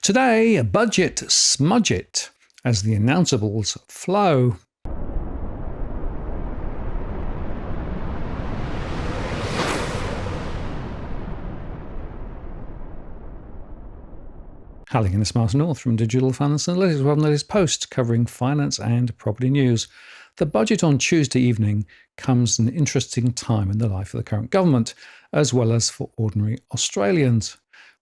Today, budget smudget as the announceables flow. Hailing in the Smart North from Digital Finance and Analytics, one latest post covering finance and property news. The budget on Tuesday evening comes at an interesting time in the life of the current government, as well as for ordinary Australians.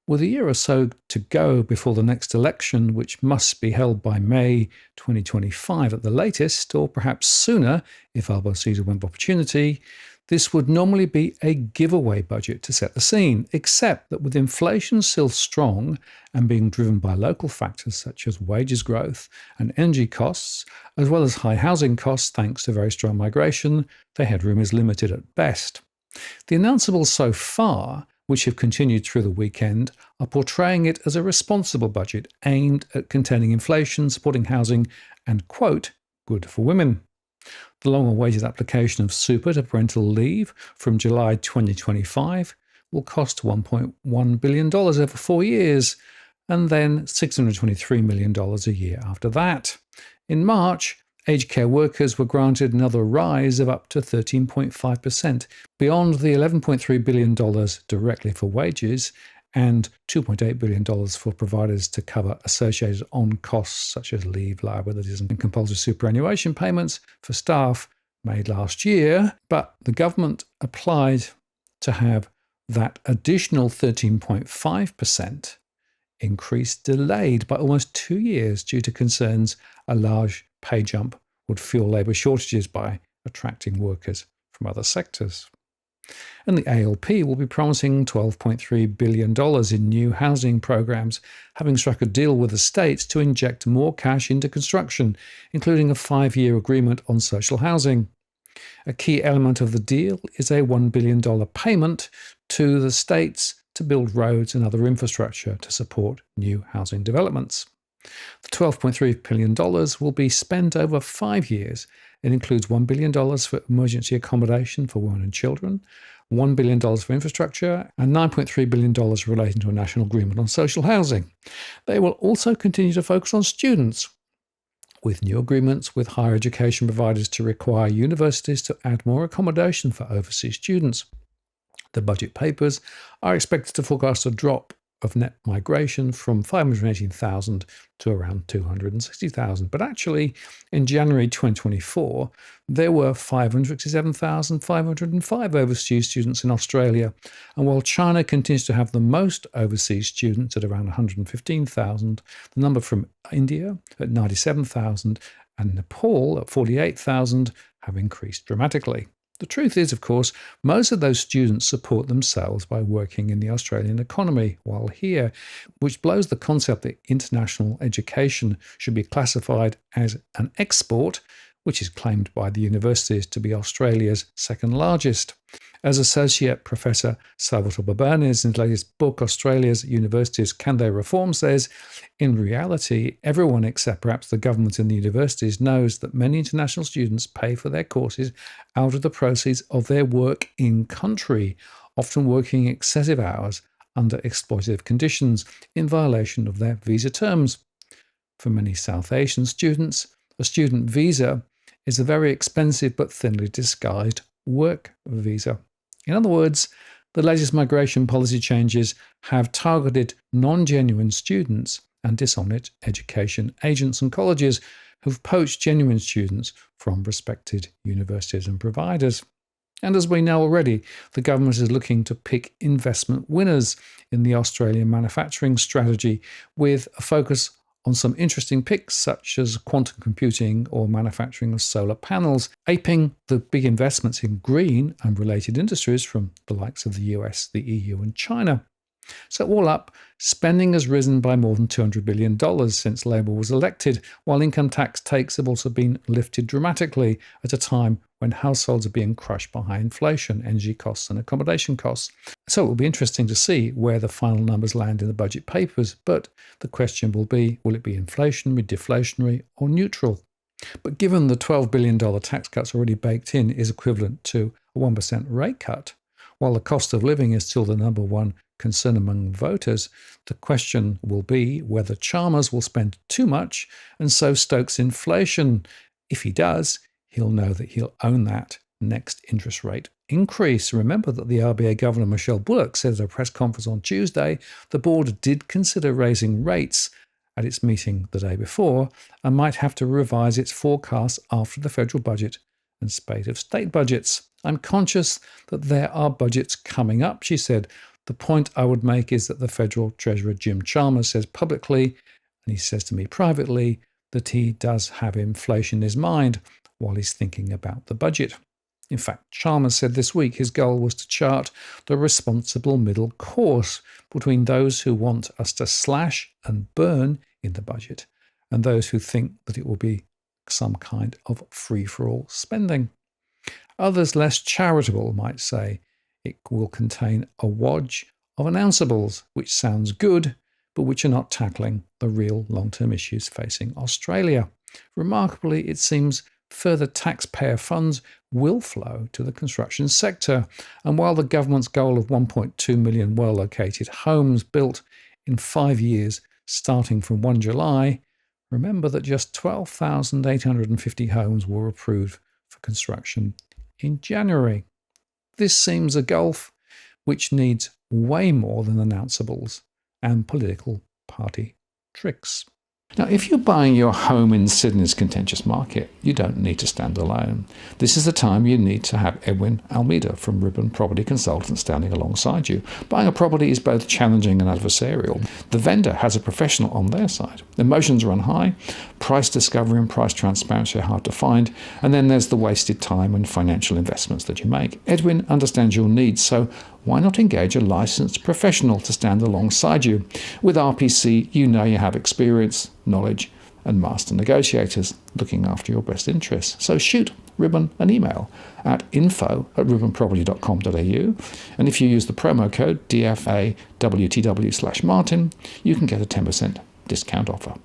With a year or so to go before the next election, which must be held by May 2025 at the latest, or perhaps sooner if Albo sees a window of opportunity, this would normally be a giveaway budget to set the scene, except that with inflation still strong and being driven by local factors such as wages growth and energy costs, as well as high housing costs thanks to very strong migration, the headroom is limited at best. The announceables so far, which have continued through the weekend, are portraying it as a responsible budget aimed at containing inflation, supporting housing, and, quote, good for women. The long-awaited application of super to parental leave from July 2025 will cost $1.1 billion over 4 years, and then $623 million a year after that. In March, aged care workers were granted another rise of up to 13.5%, beyond the $11.3 billion directly for wages and $2.8 billion for providers to cover associated on-costs such as leave, liabilities and compulsory superannuation payments for staff made last year. But the government applied to have that additional 13.5% increase delayed by almost 2 years due to concerns a large pay jump would fuel labour shortages by attracting workers from other sectors. And the ALP will be promising $12.3 billion in new housing programs, having struck a deal with the states to inject more cash into construction, including a 5-year agreement on social housing. A key element of the deal is a $1 billion payment to the states to build roads and other infrastructure to support new housing developments. The $12.3 billion will be spent over 5 years. It includes $1 billion for emergency accommodation for women and children, $1 billion for infrastructure, and $9.3 billion relating to a national agreement on social housing. They will also continue to focus on students, with new agreements with higher education providers to require universities to add more accommodation for overseas students. The budget papers are expected to forecast a drop of net migration from 518,000 to around 260,000. But actually, in January 2024, there were 567,505 overseas students in Australia. And while China continues to have the most overseas students at around 115,000, the number from India at 97,000 and Nepal at 48,000 have increased dramatically. The truth is, of course, most of those students support themselves by working in the Australian economy while here, which blows the concept that international education should be classified as an export, which is claimed by the universities to be Australia's second largest. As Associate Professor Salvatore Babernis in his latest book, Australia's Universities, Can They Reform, says, in reality, everyone except perhaps the government and the universities knows that many international students pay for their courses out of the proceeds of their work in country, often working excessive hours under exploitative conditions in violation of their visa terms. For many South Asian students, a student visa is a very expensive but thinly disguised work visa. In other words, the latest migration policy changes have targeted non-genuine students and dishonoured education agents and colleges who've poached genuine students from respected universities and providers. And as we know already, the government is looking to pick investment winners in the Australian manufacturing strategy with a focus on some interesting picks such as quantum computing or manufacturing of solar panels, aping the big investments in green and related industries from the likes of the US, the EU and China. So all up, spending has risen by more than $200 billion since Labor was elected, while income tax takes have also been lifted dramatically at a time when households are being crushed by high inflation, energy costs and accommodation costs. So it will be interesting to see where the final numbers land in the budget papers, but the question will be it be inflationary, deflationary or neutral? But given the $12 billion tax cuts already baked in is equivalent to a 1% rate cut, while the cost of living is still the number one concern among voters. The question will be whether Chalmers will spend too much and so stokes inflation. If he does, he'll know that he'll own that next interest rate increase. Remember that the RBA Governor Michelle Bullock said at a press conference on Tuesday the board did consider raising rates at its meeting the day before and might have to revise its forecasts after the federal budget and spate of state budgets. I'm conscious that there are budgets coming up, she said. The point I would make is that the federal treasurer Jim Chalmers says publicly, and he says to me privately, that he does have inflation in his mind while he's thinking about the budget. In fact, Chalmers said this week his goal was to chart the responsible middle course between those who want us to slash and burn in the budget and those who think that it will be some kind of free-for-all spending. Others less charitable might say it will contain a wodge of announceables, which sounds good, but which are not tackling the real long-term issues facing Australia. Remarkably, it seems further taxpayer funds will flow to the construction sector. And while the government's goal of 1.2 million well-located homes built in 5 years starting from 1 July, remember that just 12,850 homes were approved for construction in January. This seems a gulf which needs way more than announceables and political party tricks. Now, if you're buying your home in Sydney's contentious market, you don't need to stand alone. This is the time you need to have Edwin Almeida from Ribbon Property Consultants standing alongside you. Buying a property is both challenging and adversarial. The vendor has a professional on their side. Emotions run high, price discovery and price transparency are hard to find, and then there's the wasted time and financial investments that you make. Edwin understands your needs, so why not engage a licensed professional to stand alongside you? With RPC, you know you have experience, knowledge, and master negotiators looking after your best interests. So shoot Ribbon an email at info@ribbonproperty.com.au, and if you use the promo code DFAWTW/Martin, you can get a 10% discount offer.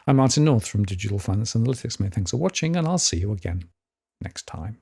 I'm Martin North from Digital Finance Analytics. Many thanks for watching, and I'll see you again next time.